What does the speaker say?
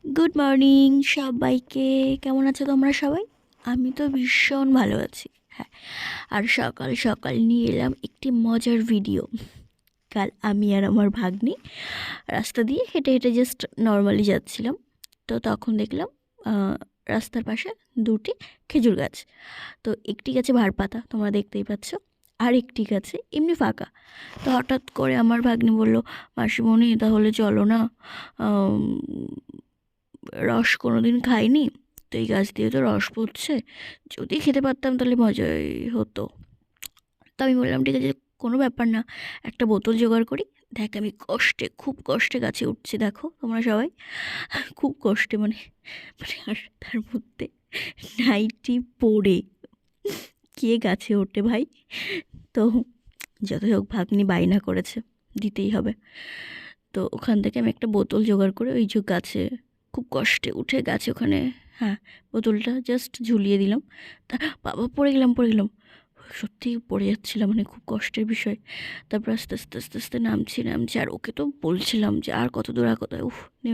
Good morning সবাইকে। কেমন আছো তোমরা সবাই? আমি তো ভীষণ ভালো আছি। হ্যাঁ, আর সকাল সকাল নিয়ে এলাম একটি মজার ভিডিও। কাল আমি আর আমার ভাগ্নি রাস্তা দিয়ে হেঁটে হেঁটে জাস্ট নর্মালি যাচ্ছিলাম। তো তখন দেখলাম রাস্তার পাশে দুটি খেজুর গাছ। তো একটি গাছে ভাড়পাতা, তোমরা দেখতেই পাচ্ছ, আর একটি গাছে এমনি ফাঁকা। তো হঠাৎ করে আমার ভাগ্নি বলল, মাসিমণি তাহলে চলো না, রস কোনো দিন খাইনি, তো এই গাছ দিয়ে তো রস পড়ছে, যদি খেতে পারতাম তাহলে মজাই হতো। তো আমি বললাম ঠিক আছে, কোনো ব্যাপার না, একটা বোতল জোগাড় করি। দেখ আমি খুব কষ্টে গাছে উঠছি, দেখো তোমরা সবাই, খুব কষ্টে, মানে মানে আর তার মধ্যে নাইটি পরে কে গাছে ওঠে ভাই। তো যতই হোক ভাগ্নি বায়না করেছে, দিতেই হবে। তো ওখান থেকে আমি একটা বোতল জোগাড় করে ওই যে গাছে খুব কষ্টে উঠে গাছে ওখানে, হ্যাঁ, বোতলটা জাস্ট ঝুলিয়ে দিলাম। তা বাবা, পড়ে গেলাম, সত্যিই পড়ে যাচ্ছিলাম, মানে খুব কষ্টের বিষয়। তারপর আস্তে আস্তে আস্তে আস্তে নামছি, আর ওকে তো বলছিলাম যে আর কত দূর আর কত, উফ নেমে